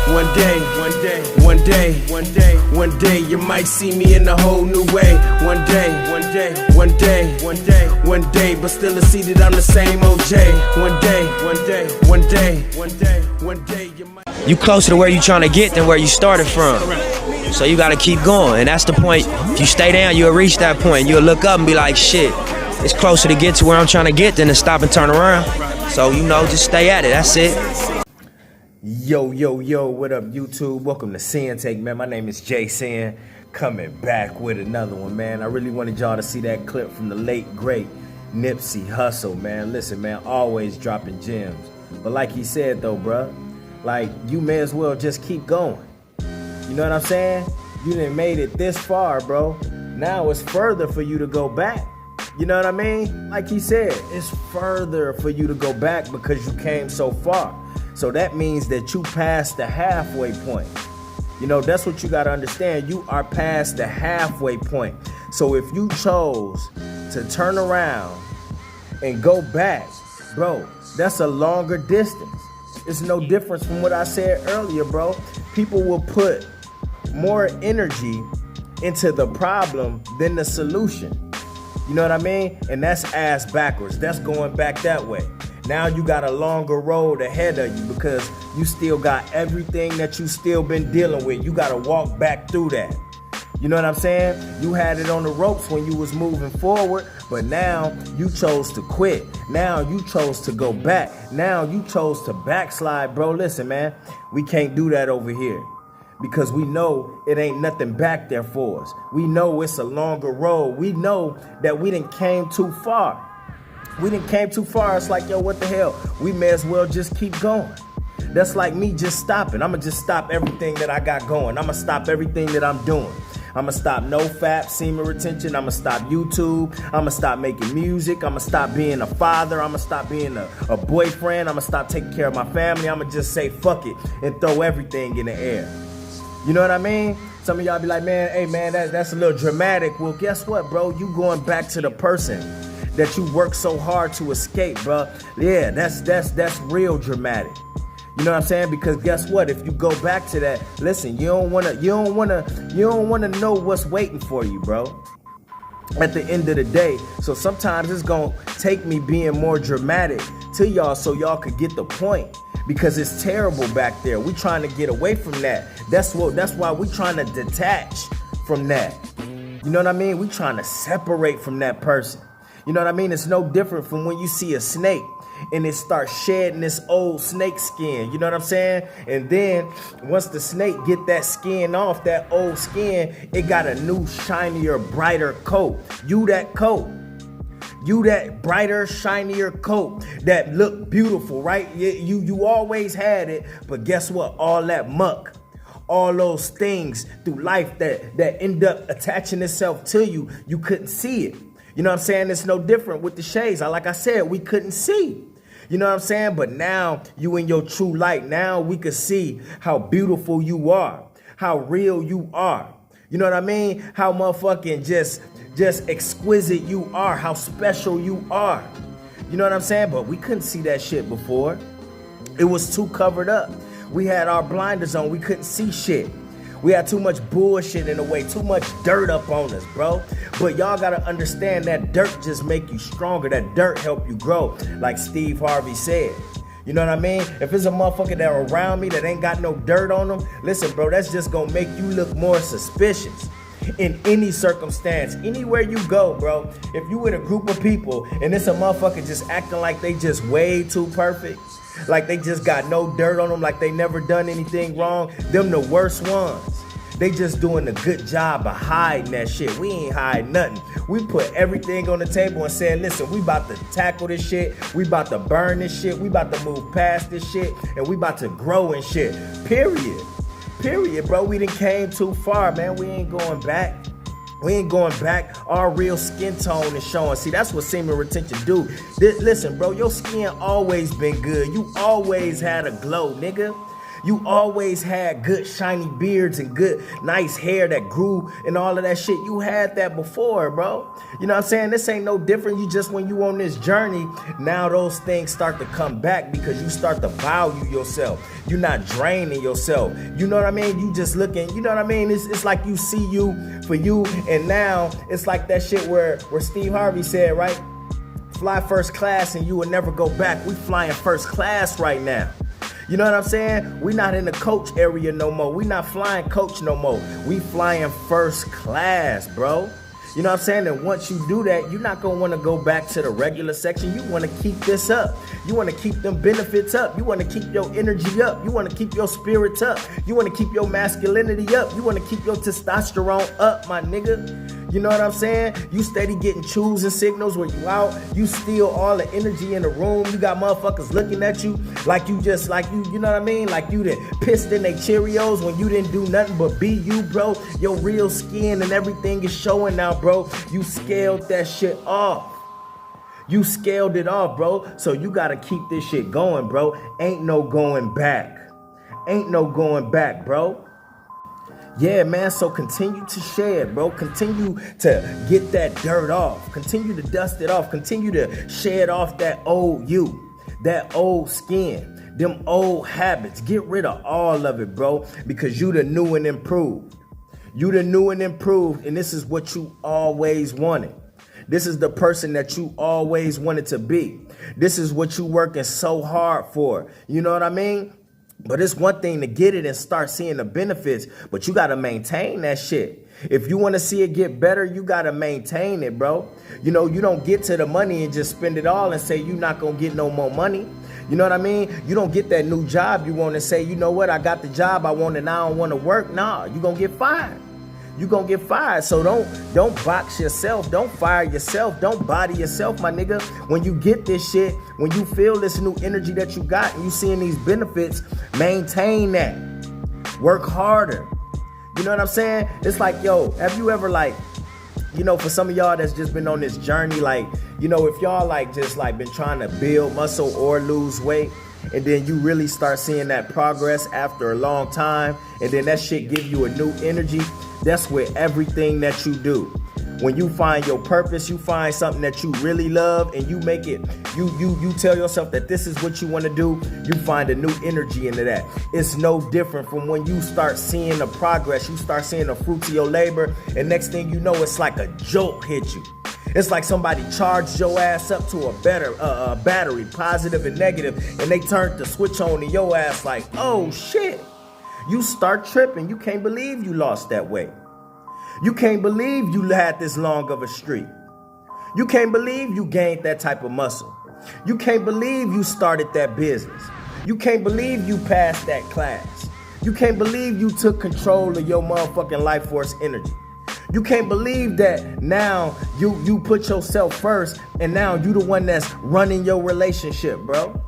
One day, you might see me in a whole new way. One day, but still a see that I'm the same OJ. One day, you might. You closer to where you trying to get than where you started from. So you gotta keep going, and that's the point. If you stay down, you'll reach that point. You'll look up and be like, shit, it's closer to get to where I'm trying to get than to stop and turn around. So, just stay at it, that's it. Yo, what up, YouTube? Welcome to Sinn-Take, man. My name is Sin, coming back with another one, man. I really wanted y'all to see that clip from the late, great Nipsey Hussle, man. Listen, man, always dropping gems. But like he said, though, bruh, like, you may as well just keep going. You know what I'm saying? You done made it this far, bro. Now it's further for you to go back. You know what I mean? Like he said, it's further for you to go back because you came so far. So that means that you passed the halfway point. That's what you got to understand. You are past the halfway point. So if you chose to turn around and go back, bro, that's a longer distance. It's no difference from what I said earlier, bro. People will put more energy into the problem than the solution. You know what I mean? And that's ass backwards. That's going back that way. Now you got a longer road ahead of you because you still got everything that you still been dealing with. You got to walk back through that. You know what I'm saying? You had it on the ropes when you was moving forward, but now you chose to quit. Now you chose to go back. Now you chose to backslide, bro. Listen, man, we can't do that over here because we know it ain't nothing back there for us. We know it's a longer road. We know that we done came too far. It's like, yo, what the hell? We may as well just keep going. That's like me just stopping. I'm going to just stop everything that I got going. I'm going to stop everything that I'm doing. I'm going to stop NoFap, semen retention. I'm going to stop YouTube. I'm going to stop making music. I'm going to stop being a father. I'm going to stop being a boyfriend. I'm going to stop taking care of my family. I'm going to just say fuck it and throw everything in the air. You know what I mean? Some of y'all be like, man, hey, man, that's a little dramatic. Well, guess what, bro? You going back to the person that you work so hard to escape, bro. Yeah, that's real dramatic. You know what I'm saying? Because guess what? If you go back to that, listen, you don't wanna know what's waiting for you, bro. At the end of the day. So sometimes it's gonna take me being more dramatic to y'all so y'all could get the point. Because it's terrible back there. We trying to get away from that. That's why we trying to detach from that. You know what I mean? We trying to separate from that person. You know what I mean? It's no different from when you see a snake and it starts shedding this old snake skin. You know what I'm saying? And then once the snake get that skin off, that old skin, it got a new, shinier, brighter coat. You that coat. You that brighter, shinier coat that look beautiful, right? You always had it, but guess what? All that muck, all those things through life that end up attaching itself to you, you couldn't see it. You know what I'm saying? It's no different with the shades. Like I said, we couldn't see. You know what I'm saying? But now you in your true light. Now we can see how beautiful you are, how real you are. You know what I mean? How motherfucking just exquisite you are, how special you are. You know what I'm saying? But we couldn't see that shit before. It was too covered up. We had our blinders on. We couldn't see shit. We had too much bullshit in the way, too much dirt up on us, bro. But y'all gotta understand that dirt just make you stronger. That dirt help you grow, like Steve Harvey said. You know what I mean? If it's a motherfucker that around me that ain't got no dirt on them, listen, bro, that's just gonna make you look more suspicious. In any circumstance, anywhere you go, bro, if you with a group of people and it's a motherfucker just acting like they just way too perfect, like they just got no dirt on them, like they never done anything wrong, them the worst ones. They just doing a good job of hiding that shit. We ain't hiding nothing. We put everything on the table and said, listen, we about to tackle this shit. We about to burn this shit. We about to move past this shit. And we about to grow and shit. Period, bro. We done came too far, man. We ain't going back. We ain't going back. Our real skin tone is showing. See, that's what semen retention do. Listen, bro, your skin always been good. You always had a glow, nigga. You always had good shiny beards and good nice hair that grew and all of that shit. You had that before, bro. You know what I'm saying? This ain't no different. You just, when you on this journey, now those things start to come back because you start to value yourself. You're not draining yourself. You know what I mean? You just looking, you know what I mean? It's like you see you for you, and now it's like that shit where Steve Harvey said, right? Fly first class and you will never go back. We flying first class right now. You know what I'm saying? We not in the coach area no more. We not flying coach no more. We flying first class, bro. You know what I'm saying? And once you do that, you're not going to want to go back to the regular section. You want to keep this up. You want to keep them benefits up. You want to keep your energy up. You want to keep your spirits up. You want to keep your masculinity up. You want to keep your testosterone up, my nigga. You know what I'm saying? You steady getting choosing signals where you out. You steal all the energy in the room. You got motherfuckers looking at you like you just, like you know what I mean? Like you done pissed in they Cheerios when you didn't do nothing but be you, bro. Your real skin and everything is showing now, bro. You scaled that shit off. You scaled it off, bro. So you gotta keep this shit going, bro. Ain't no going back. Ain't no going back, bro. Yeah, man, so continue to shed, bro. Continue to get that dirt off. Continue to dust it off. Continue to shed off that old you, that old skin, them old habits. Get rid of all of it, bro, because you the new and improved. You the new and improved, and this is what you always wanted. This is the person that you always wanted to be. This is what you working so hard for. You know what I mean? But it's one thing to get it and start seeing the benefits, but you got to maintain that shit. If you want to see it get better, you got to maintain it, bro. You know, you don't get to the money and just spend it all and say you're not going to get no more money. You know what I mean? You don't get that new job you want to say, you know what, I got the job I want and I don't want to work. Nah, you're going to get fired. You're going to get fired. So don't box yourself. Don't fire yourself. Don't body yourself, my nigga. When you get this shit, when you feel this new energy that you got and you seeing these benefits, maintain that. Work harder. You know what I'm saying? It's like, yo, have you ever like, you know, for some of y'all that's just been on this journey, like, you know, if y'all like just like been trying to build muscle or lose weight, and then you really start seeing that progress after a long time, and then that shit give you a new energy. That's with everything that you do. When you find your purpose, you find something that you really love, and you make it, you tell yourself that this is what you want to do, you find a new energy into that. It's no different from when you start seeing the progress, you start seeing the fruits of your labor, and next thing you know, it's like a jolt hit you. It's like somebody charged your ass up to a battery, positive and negative, and they turned the switch on to your ass like, oh shit. You start tripping. You can't believe you lost that weight. You can't believe you had this long of a streak. You can't believe you gained that type of muscle. You can't believe you started that business. You can't believe you passed that class. You can't believe you took control of your motherfucking life force energy. You can't believe that now you put yourself first and now you the one that's running your relationship, bro.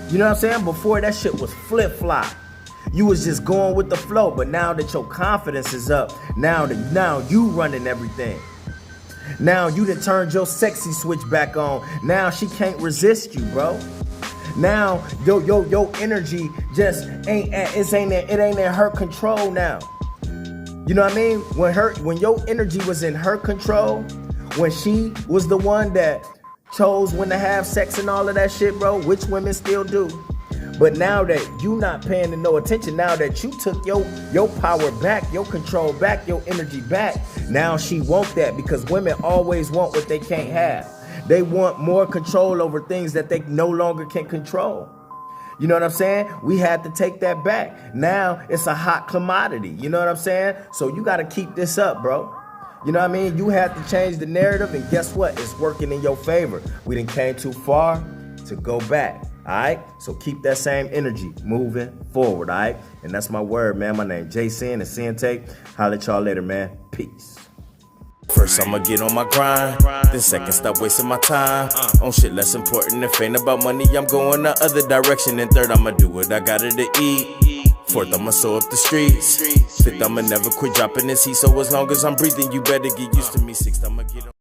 You know what I'm saying? Before that shit was flip-flop. You was just going with the flow, but now that your confidence is up, now you running everything. Now you done turned your sexy switch back on. Now she can't resist you, bro. Now your energy just ain't in her control now. You know what I mean? When your energy was in her control, when she was the one that chose when to have sex and all of that shit, bro, which women still do. But now that you not paying no attention, now that you took your power back, your control back, your energy back, now she want that, because women always want what they can't have. They want more control over things that they no longer can control. You know what I'm saying? We had to take that back. Now it's a hot commodity. You know what I'm saying? So you got to keep this up, bro. You know what I mean? You have to change the narrative, and guess what? It's working in your favor. We done came too far to go back. All right, so keep that same energy moving forward, all right? And that's my word, man. My name is Sinn and Sinn-Take. Holla at y'all later, man. Peace. First I'ma get on my grind, then second stop wasting my time on shit less important. If ain't about money, I'm going the other direction. And third, I'ma do what I gotta to eat. Fourth, I'ma sew up the streets. Fifth, I'ma never quit dropping this heat. So as long as I'm breathing, you better get used to me. Sixth, I'ma get on